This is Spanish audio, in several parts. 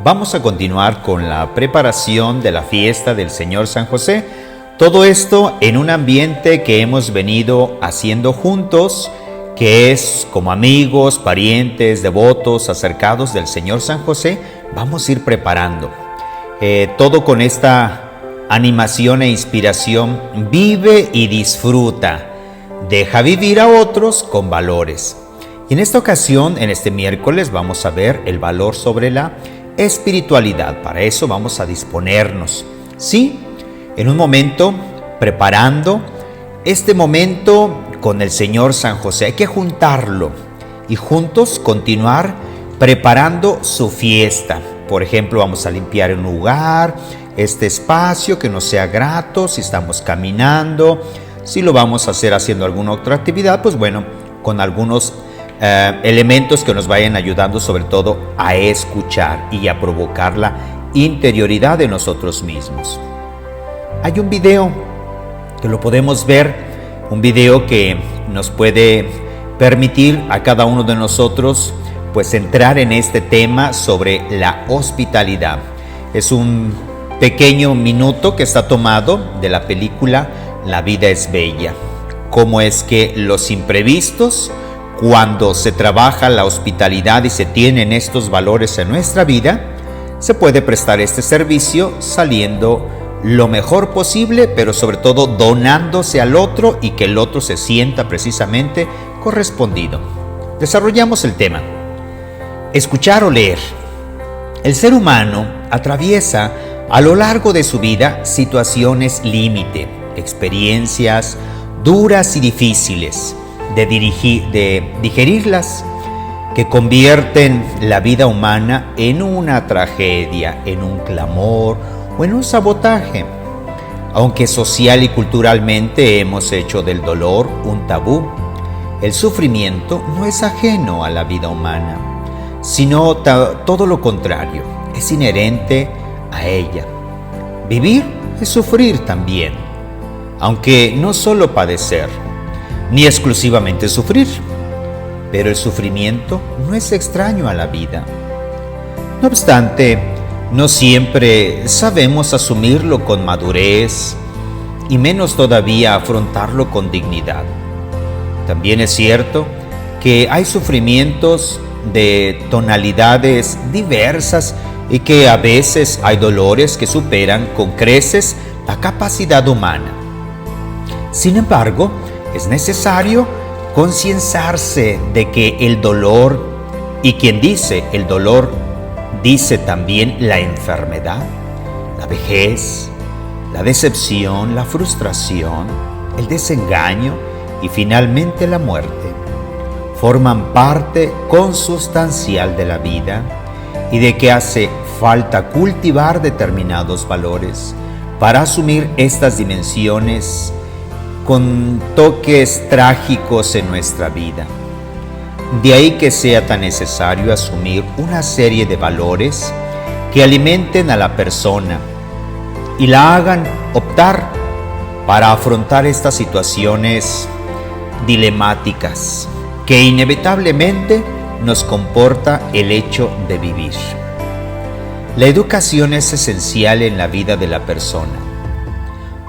Vamos a continuar con la preparación de la fiesta del Señor San José. Todo esto en un ambiente que hemos venido haciendo juntos, que es como amigos, parientes, devotos, acercados del Señor San José. Vamos a ir preparando. Todo con esta animación e inspiración. Vive y disfruta. Deja vivir a otros con valores. Y en esta ocasión, en este miércoles, vamos a ver el valor sobre la espiritualidad. Para eso vamos a disponernos. Sí, en un momento preparando este momento con el Señor San José. Hay que juntarlo y juntos continuar preparando su fiesta. Por ejemplo, vamos a limpiar un lugar, este espacio que nos sea grato, si estamos caminando, si lo vamos a hacer haciendo alguna otra actividad, pues bueno, con algunos elementos que nos vayan ayudando sobre todo a escuchar y a provocar la interioridad de nosotros mismos. Hay un video que lo podemos ver, un video que nos puede permitir a cada uno de nosotros pues entrar en este tema sobre la hospitalidad. Es un pequeño minuto que está tomado de la película La vida es bella. Cómo es que los imprevistos, cuando se trabaja la hospitalidad y se tienen estos valores en nuestra vida, se puede prestar este servicio saliendo lo mejor posible, pero sobre todo donándose al otro y que el otro se sienta precisamente correspondido. Desarrollamos el tema. Escuchar o leer. El ser humano atraviesa a lo largo de su vida situaciones límite, experiencias duras y difíciles de digerirlas, que convierten la vida humana en una tragedia, en un clamor o en un sabotaje. Aunque social y culturalmente hemos hecho del dolor un tabú, el sufrimiento no es ajeno a la vida humana, sino todo lo contrario, es inherente a ella. Vivir es sufrir también, aunque no solo padecer, ni exclusivamente sufrir, pero el sufrimiento no es extraño a la vida. No obstante, no siempre sabemos asumirlo con madurez y menos todavía afrontarlo con dignidad. También es cierto que hay sufrimientos de tonalidades diversas y que a veces hay dolores que superan con creces la capacidad humana. Sin embargo, es necesario concienciarse de que el dolor, y quien dice el dolor, dice también la enfermedad, la vejez, la decepción, la frustración, el desengaño y finalmente la muerte, forman parte consustancial de la vida y de que hace falta cultivar determinados valores para asumir estas dimensiones con toques trágicos en nuestra vida. De ahí que sea tan necesario asumir una serie de valores que alimenten a la persona y la hagan optar para afrontar estas situaciones dilemáticas que inevitablemente nos comporta el hecho de vivir. La educación es esencial en la vida de la persona,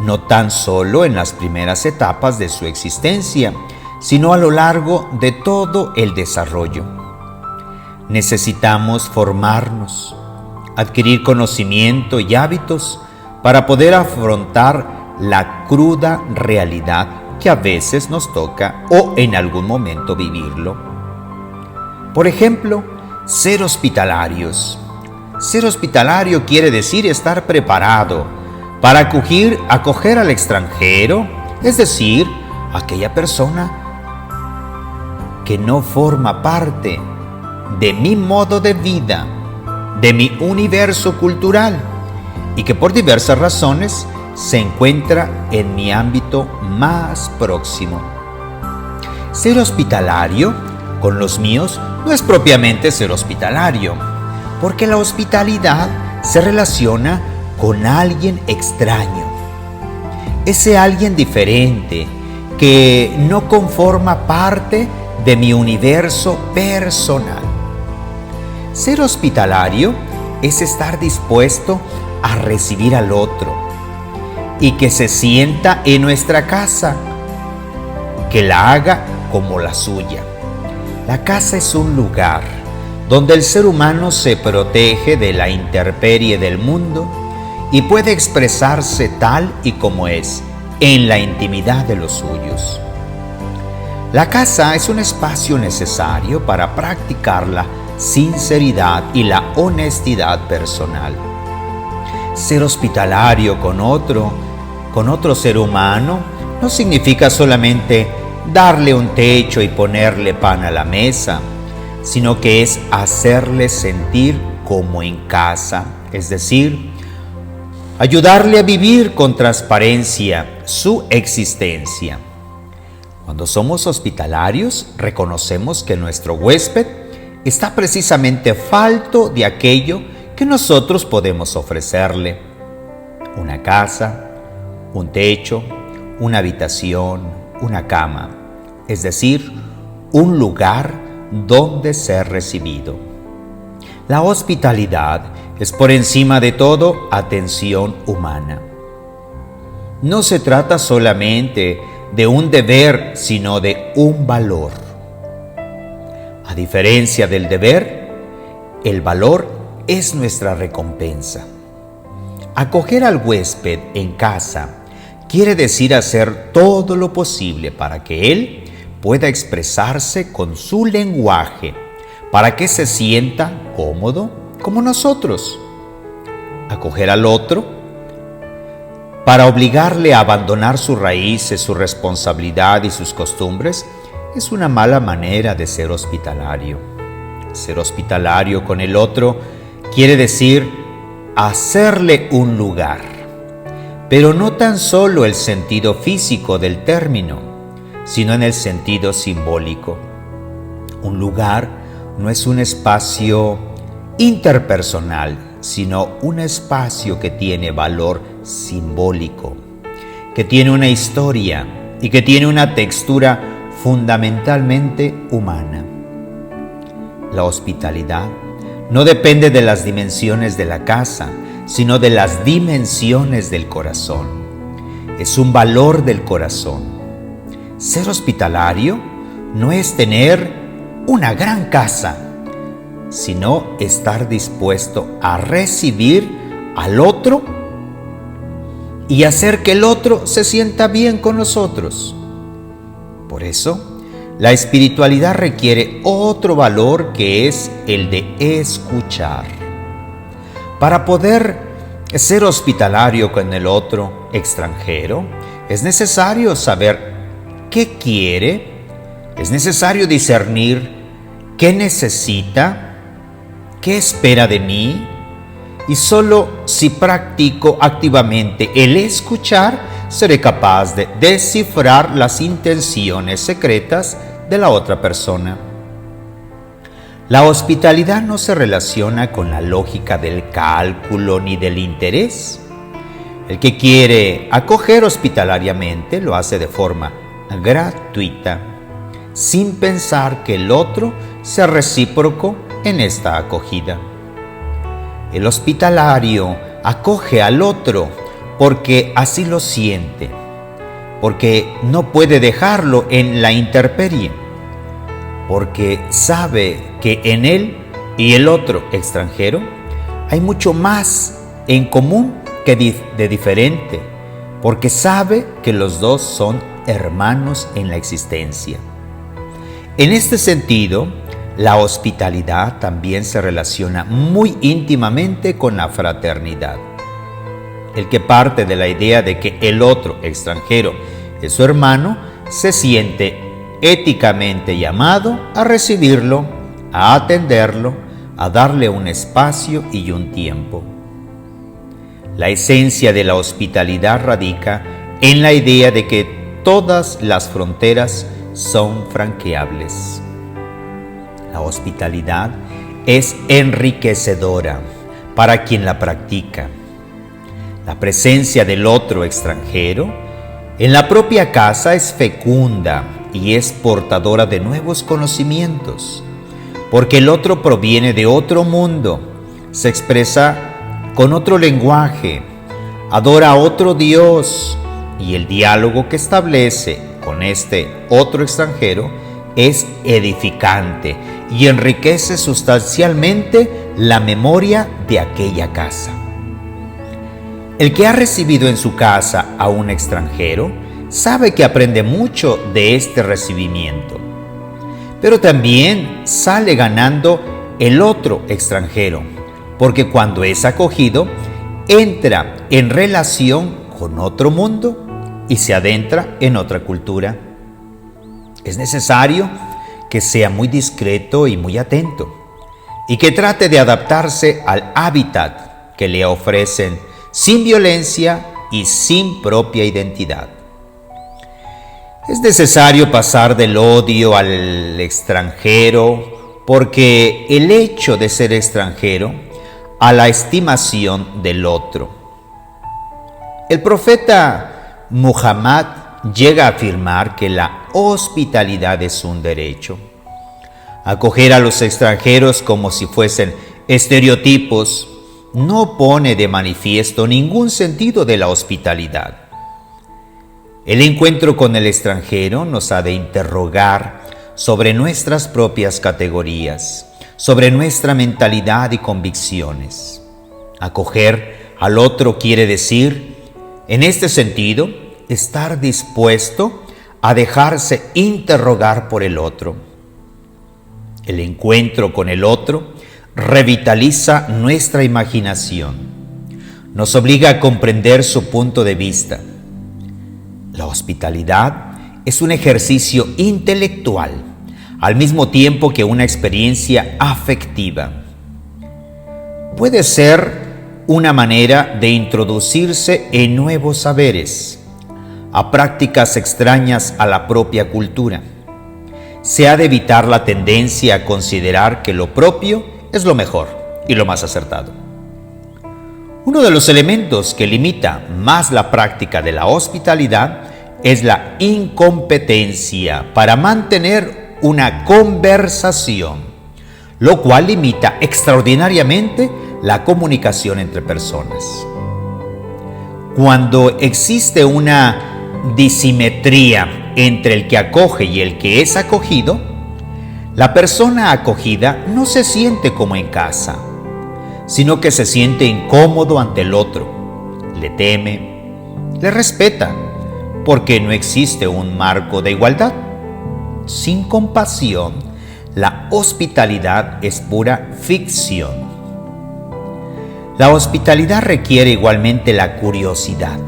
no tan solo en las primeras etapas de su existencia, sino a lo largo de todo el desarrollo. Necesitamos formarnos, adquirir conocimiento y hábitos para poder afrontar la cruda realidad que a veces nos toca o en algún momento vivirlo. Por ejemplo, ser hospitalarios. Ser hospitalario quiere decir estar preparado para acoger al extranjero, es decir, aquella persona que no forma parte de mi modo de vida, de mi universo cultural y que por diversas razones se encuentra en mi ámbito más próximo. Ser hospitalario con los míos no es propiamente ser hospitalario, porque la hospitalidad se relaciona con alguien extraño, ese alguien diferente que no conforma parte de mi universo personal. Ser hospitalario es estar dispuesto a recibir al otro y que se sienta en nuestra casa, que la haga como la suya. La casa es un lugar donde el ser humano se protege de la intemperie del mundo y puede expresarse tal y como es, en la intimidad de los suyos. La casa es un espacio necesario para practicar la sinceridad y la honestidad personal. Ser hospitalario con otro ser humano no significa solamente darle un techo y ponerle pan a la mesa, sino que es hacerle sentir como en casa, es decir, ayudarle a vivir con transparencia su existencia. Cuando somos hospitalarios, reconocemos que nuestro huésped está precisamente falto de aquello que nosotros podemos ofrecerle: una casa, un techo, una habitación, una cama, es decir, un lugar donde ser recibido. La hospitalidad es por encima de todo atención humana. No se trata solamente de un deber, sino de un valor. A diferencia del deber, el valor es nuestra recompensa. Acoger al huésped en casa quiere decir hacer todo lo posible para que él pueda expresarse con su lenguaje, para que se sienta cómodo como nosotros. Acoger al otro para obligarle a abandonar sus raíces, su responsabilidad y sus costumbres es una mala manera de ser hospitalario. Ser hospitalario con el otro quiere decir hacerle un lugar, pero no tan solo el sentido físico del término, sino en el sentido simbólico. Un lugar no es un espacio interpersonal, sino un espacio que tiene valor simbólico, que tiene una historia y que tiene una textura fundamentalmente humana. La hospitalidad no depende de las dimensiones de la casa, sino de las dimensiones del corazón. Es un valor del corazón. Ser hospitalario no es tener una gran casa, sino estar dispuesto a recibir al otro y hacer que el otro se sienta bien con nosotros. Por eso, la espiritualidad requiere otro valor, que es el de escuchar. Para poder ser hospitalario con el otro extranjero, es necesario saber qué quiere, es necesario discernir qué necesita, qué espera de mí, y solo si practico activamente el escuchar, seré capaz de descifrar las intenciones secretas de la otra persona. La hospitalidad no se relaciona con la lógica del cálculo ni del interés. El que quiere acoger hospitalariamente lo hace de forma gratuita, sin pensar que el otro sea recíproco en esta acogida. El hospitalario acoge al otro porque así lo siente, porque no puede dejarlo en la intemperie, porque sabe que en él y el otro extranjero hay mucho más en común que de diferente, porque sabe que los dos son hermanos en la existencia. En este sentido, la hospitalidad también se relaciona muy íntimamente con la fraternidad. El que parte de la idea de que el otro extranjero es su hermano, se siente éticamente llamado a recibirlo, a atenderlo, a darle un espacio y un tiempo. La esencia de la hospitalidad radica en la idea de que todas las fronteras son franqueables. La hospitalidad es enriquecedora para quien la practica. La presencia del otro extranjero en la propia casa es fecunda y es portadora de nuevos conocimientos, porque el otro proviene de otro mundo, se expresa con otro lenguaje, adora a otro Dios, y el diálogo que establece con este otro extranjero es edificante y enriquece sustancialmente la memoria de aquella casa. El que ha recibido en su casa a un extranjero sabe que aprende mucho de este recibimiento, pero también sale ganando el otro extranjero, porque cuando es acogido, entra en relación con otro mundo y se adentra en otra cultura. Es necesario que sea muy discreto y muy atento, y que trate de adaptarse al hábitat que le ofrecen sin violencia y sin propia identidad. Es necesario pasar del odio al extranjero, porque el hecho de ser extranjero, a la estimación del otro. El profeta Muhammad llega a afirmar que la hospitalidad es un derecho. Acoger a los extranjeros como si fuesen estereotipos no pone de manifiesto ningún sentido de la hospitalidad. El encuentro con el extranjero nos ha de interrogar sobre nuestras propias categorías, sobre nuestra mentalidad y convicciones. Acoger al otro quiere decir, en este sentido, estar dispuesto a dejarse interrogar por el otro. El encuentro con el otro revitaliza nuestra imaginación, nos obliga a comprender su punto de vista. La hospitalidad es un ejercicio intelectual, al mismo tiempo que una experiencia afectiva. Puede ser una manera de introducirse en nuevos saberes, a prácticas extrañas a la propia cultura. Se ha de evitar la tendencia a considerar que lo propio es lo mejor y lo más acertado. Uno de los elementos que limita más la práctica de la hospitalidad es la incompetencia para mantener una conversación, lo cual limita extraordinariamente la comunicación entre personas. Cuando existe una disimetría entre el que acoge y el que es acogido, la persona acogida no se siente como en casa, sino que se siente incómodo ante el otro, le teme, le respeta, porque no existe un marco de igualdad. Sin compasión, la hospitalidad es pura ficción. La hospitalidad requiere igualmente la curiosidad,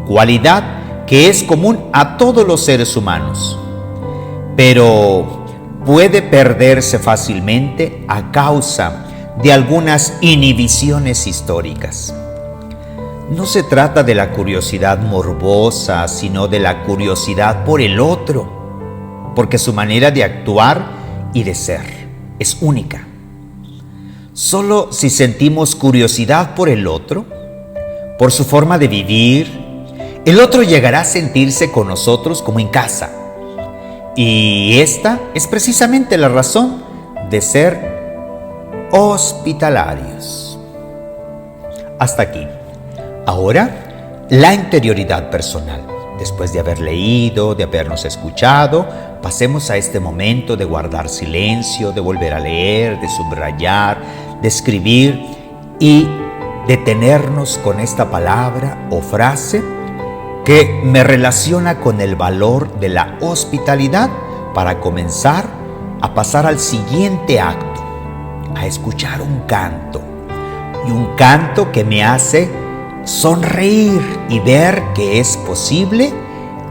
cualidad que es común a todos los seres humanos, pero puede perderse fácilmente a causa de algunas inhibiciones históricas. No se trata de la curiosidad morbosa, sino de la curiosidad por el otro, porque su manera de actuar y de ser es única. Solo si sentimos curiosidad por el otro, por su forma de vivir, el otro llegará a sentirse con nosotros como en casa. Y esta es precisamente la razón de ser hospitalarios. Hasta aquí. Ahora, la interioridad personal. Después de haber leído, de habernos escuchado, pasemos a este momento de guardar silencio, de volver a leer, de subrayar, de escribir y detenernos con esta palabra o frase que me relaciona con el valor de la hospitalidad para comenzar a pasar al siguiente acto, a escuchar un canto, y un canto que me hace sonreír y ver que es posible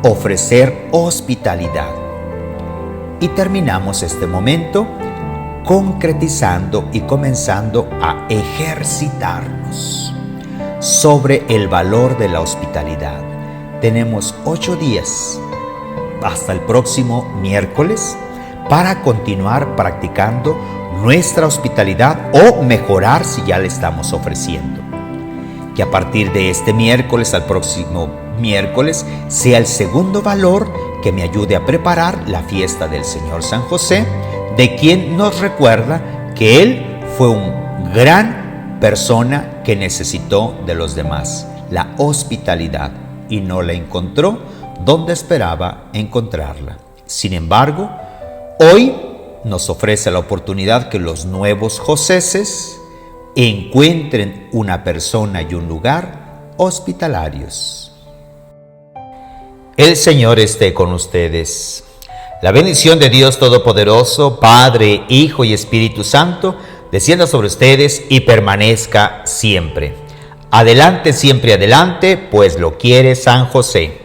ofrecer hospitalidad. Y terminamos este momento concretizando y comenzando a ejercitarnos sobre el valor de la hospitalidad. Tenemos 8 días hasta el próximo miércoles para continuar practicando nuestra hospitalidad o mejorar si ya la estamos ofreciendo. Que a partir de este miércoles al próximo miércoles sea el segundo valor que me ayude a preparar la fiesta del Señor San José, de quien nos recuerda que Él fue un gran persona que necesitó de los demás, la hospitalidad, y no la encontró donde esperaba encontrarla. Sin embargo, hoy nos ofrece la oportunidad que los nuevos Joseses encuentren una persona y un lugar hospitalarios. El Señor esté con ustedes. La bendición de Dios Todopoderoso, Padre, Hijo y Espíritu Santo, descienda sobre ustedes y permanezca siempre. Adelante, siempre adelante, pues lo quiere San José.